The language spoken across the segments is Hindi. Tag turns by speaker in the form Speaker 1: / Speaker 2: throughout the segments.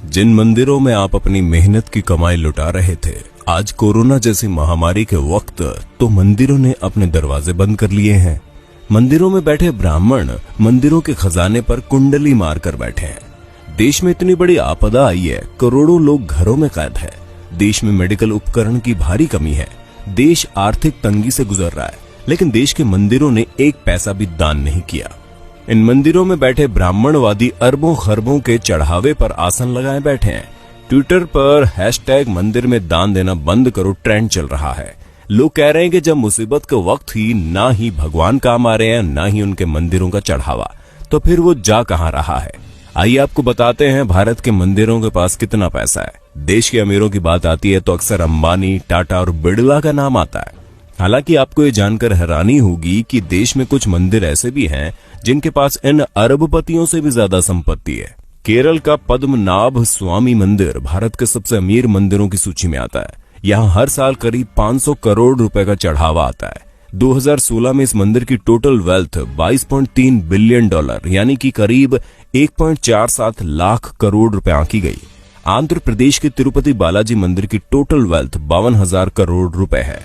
Speaker 1: जिन मंदिरों में आप अपनी मेहनत की कमाई लुटा रहे थे, आज कोरोना जैसी महामारी के वक्त तो मंदिरों ने अपने दरवाजे बंद कर लिए हैं। मंदिरों में बैठे ब्राह्मण मंदिरों के खजाने पर कुंडली मारकर बैठे हैं। देश में इतनी बड़ी आपदा आई है, करोड़ों लोग घरों में कैद है। देश में मेडिकल उपकरण की भारी कमी है। देश आर्थिक तंगी से गुजर रहा है, लेकिन देश के मंदिरों ने एक पैसा भी दान नहीं किया। इन मंदिरों में बैठे ब्राह्मणवादी अरबों खरबों के चढ़ावे पर आसन लगाए बैठे हैं। ट्विटर पर #मंदिर में दान देना बंद करो ट्रेंड चल रहा है। लोग कह रहे हैं कि जब मुसीबत के वक्त ही ना ही भगवान काम आ रहे हैं, ना ही उनके मंदिरों का चढ़ावा, तो फिर वो जा कहां रहा है। आइए आपको बताते हैं भारत के मंदिरों के पास कितना पैसा है। देश के अमीरों की बात आती है तो अक्सर अंबानी, टाटा और बिड़ला का नाम आता है। हालांकि आपको ये जानकर हैरानी होगी कि देश में कुछ मंदिर ऐसे भी हैं जिनके पास इन अरबपतियों से भी ज्यादा संपत्ति है। केरल का पद्मनाभ स्वामी मंदिर भारत के सबसे अमीर मंदिरों की सूची में आता है। यहाँ हर साल करीब 500 करोड़ रुपए का चढ़ावा आता है। 2016 में इस मंदिर की टोटल वेल्थ $22.3 बिलियन यानी कि करीब 1.47 लाख करोड़ रुपए आंकी गई। आंध्र प्रदेश के तिरुपति बालाजी मंदिर की टोटल वेल्थ 52,000 करोड़ रुपए है।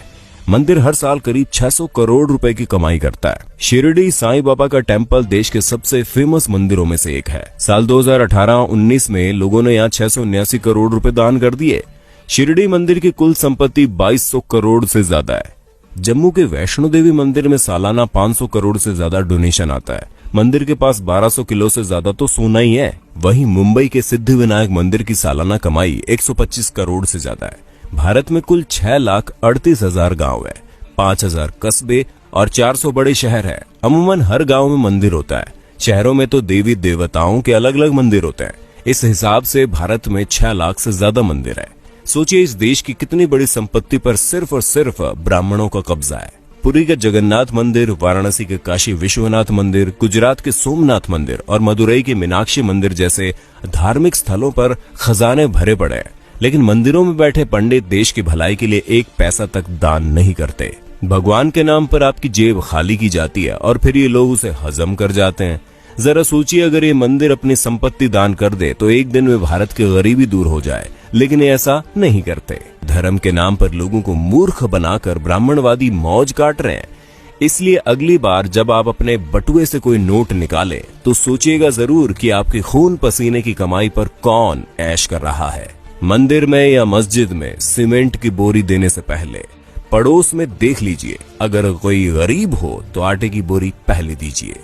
Speaker 1: मंदिर हर साल करीब 600 करोड़ रुपए की कमाई करता है। शिरडी साईं बाबा का टेम्पल देश के सबसे फेमस मंदिरों में से एक है। साल 2018-19 में लोगों ने यहाँ 679 करोड़ रुपए दान कर दिए। शिरडी मंदिर की कुल संपत्ति 2200 करोड़ से ज्यादा है। जम्मू के वैष्णो देवी मंदिर में सालाना 500 करोड़ से ज्यादा डोनेशन आता है। मंदिर के पास 1200 किलो से ज्यादा तो सोना ही है। वहीं मुंबई के सिद्धिविनायक मंदिर की सालाना कमाई 125 करोड़ से ज्यादा है। भारत में कुल 6,38,000 गांव है, 5,000 कस्बे और 400 बड़े शहर है। अमूमन हर गांव में मंदिर होता है। शहरों में तो देवी देवताओं के अलग अलग मंदिर होते हैं। इस हिसाब से भारत में 6 लाख से ज्यादा मंदिर है। सोचिए इस देश की कितनी बड़ी संपत्ति पर सिर्फ और सिर्फ ब्राह्मणों का कब्जा है। पुरी के जगन्नाथ मंदिर, वाराणसी के काशी विश्वनाथ मंदिर, गुजरात के सोमनाथ मंदिर और मदुरई के मीनाक्षी मंदिर जैसे धार्मिक स्थलों पर खजाने भरे पड़े हैं, लेकिन मंदिरों में बैठे पंडित देश की भलाई के लिए एक पैसा तक दान नहीं करते। भगवान के नाम पर आपकी जेब खाली की जाती है और फिर ये लोग उसे हजम कर जाते हैं। जरा सोचिए अगर ये मंदिर अपनी संपत्ति दान कर दे तो एक दिन में भारत की गरीबी दूर हो जाए, लेकिन ऐसा नहीं करते। धर्म के नाम पर लोगों को मूर्ख बनाकर ब्राह्मणवादी मौज काट रहे हैं। इसलिए अगली बार जब आप अपने बटुए से कोई नोट निकालें तो सोचिएगा जरूर कि आपके खून पसीने की कमाई पर कौन ऐश कर रहा है। मंदिर में या मस्जिद में सीमेंट की बोरी देने से पहले पड़ोस में देख लीजिए, अगर कोई गरीब हो तो आटे की बोरी पहले दीजिए।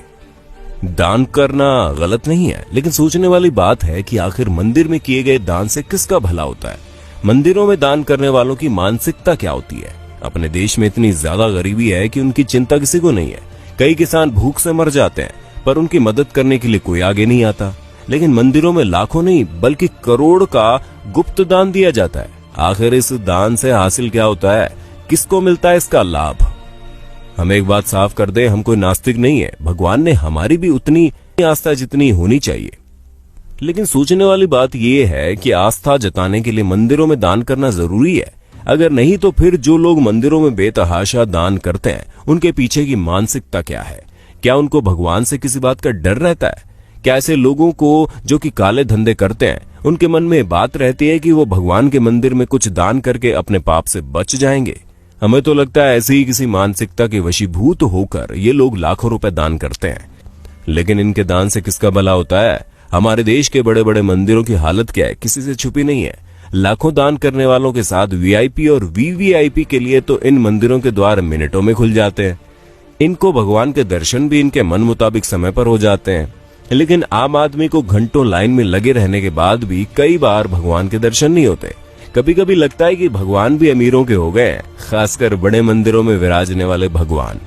Speaker 1: दान करना गलत नहीं है, लेकिन सोचने वाली बात है कि आखिर मंदिर में किए गए दान से किसका भला होता है। मंदिरों में दान करने वालों की मानसिकता क्या होती है। अपने देश में इतनी ज्यादा गरीबी है कि उनकी चिंता किसी को नहीं है। कई किसान भूख से मर जाते हैं, पर उनकी मदद करने के लिए कोई आगे नहीं आता। लेकिन मंदिरों में लाखों नहीं बल्कि करोड़ का गुप्त दान दिया जाता है। आखिर इस दान से हासिल क्या होता है, किसको मिलता है इसका लाभ। हम एक बात साफ कर दें, हम कोई नास्तिक नहीं है। भगवान ने हमारी भी उतनी आस्था जितनी होनी चाहिए। लेकिन सोचने वाली बात यह है कि आस्था जताने के लिए मंदिरों में दान करना जरूरी है। अगर नहीं तो फिर जो लोग मंदिरों में बेतहाशा दान करते हैं उनके पीछे की मानसिकता क्या है। क्या उनको भगवान से किसी बात का डर रहता है? क्या ऐसे लोगों को जो कि काले धंधे करते हैं उनके मन में बात रहती है कि वो भगवान के मंदिर में कुछ दान करके अपने पाप से बच जाएंगे? हमें तो लगता है ऐसी ही किसी मानसिकता के वशीभूत होकर ये लोग लाखों रुपए दान करते हैं। लेकिन इनके दान से किसका भला होता है? हमारे देश के बड़े बड़े मंदिरों की हालत क्या है, किसी से छुपी नहीं है। लाखों दान करने वालों के साथ वीआईपी और वीवीआईपी के लिए तो इन मंदिरों के द्वार मिनटों में खुल जाते हैं। इनको भगवान के दर्शन भी इनके मन मुताबिक समय पर हो जाते हैं। लेकिन आम आदमी को घंटों लाइन में लगे रहने के बाद भी कई बार भगवान के दर्शन नहीं होते। कभी कभी लगता है कि भगवान भी अमीरों के हो गए, खासकर बड़े मंदिरों में विराजने वाले भगवान।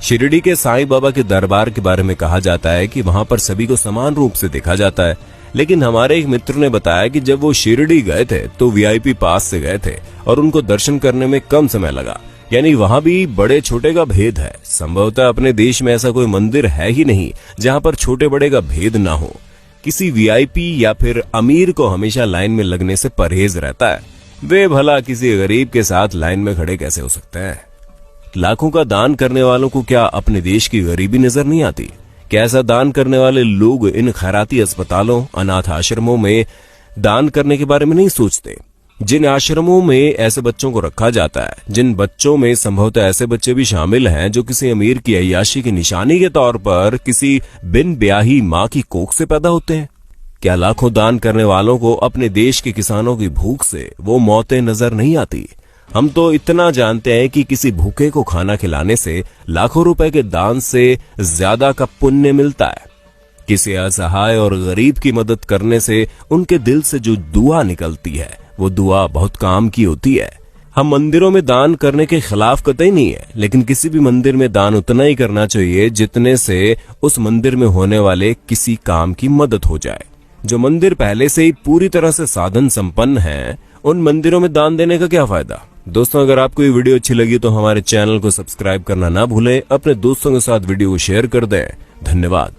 Speaker 1: शिरडी के साईं बाबा के दरबार के बारे में कहा जाता है कि वहां पर सभी को समान रूप से देखा जाता है। लेकिन हमारे एक मित्र ने बताया कि जब वो शिरडी गए थे तो वीआईपी पास से गए थे और उनको दर्शन करने में कम समय लगा। यानी वहां भी बड़े छोटे का भेद है। संभवतः अपने देश में ऐसा कोई मंदिर है ही नहीं जहां पर छोटे बड़े का भेद ना हो। किसी वीआईपी या फिर अमीर को हमेशा लाइन में लगने से परहेज रहता है। वे भला किसी गरीब के साथ लाइन में खड़े कैसे हो सकते हैं? लाखों का दान करने वालों को क्या अपने देश की गरीबी नजर नहीं आती? क्या ऐसा दान करने वाले लोग इन खैराती अस्पतालों, अनाथ आश्रमों में दान करने के बारे में नहीं सोचते। जिन आश्रमों में ऐसे बच्चों को रखा जाता है, जिन बच्चों में संभवतः ऐसे बच्चे भी शामिल हैं जो किसी अमीर की अय्याशी की निशानी के तौर पर किसी बिन ब्याही माँ की कोख से पैदा होते हैं, क्या लाखों दान करने वालों को अपने देश के किसानों की भूख से वो मौतें नजर नहीं आती? हम तो इतना जानते हैं कि किसी भूखे को खाना खिलाने से लाखों रुपए के दान से ज्यादा का पुण्य मिलता है। किसी असहाय और गरीब की मदद करने से उनके दिल से जो दुआ निकलती है वो दुआ बहुत काम की होती है। हम मंदिरों में दान करने के खिलाफ कतई नहीं है, लेकिन किसी भी मंदिर में दान उतना ही करना चाहिए जितने से उस मंदिर में होने वाले किसी काम की मदद हो जाए। जो मंदिर पहले से ही पूरी तरह से साधन संपन्न हैं, उन मंदिरों में दान देने का क्या फायदा? दोस्तों, अगर आपको ये वीडियो अच्छी लगी तो हमारे चैनल को सब्सक्राइब करना ना भूलें, अपने दोस्तों के साथ वीडियो को शेयर कर दें। धन्यवाद।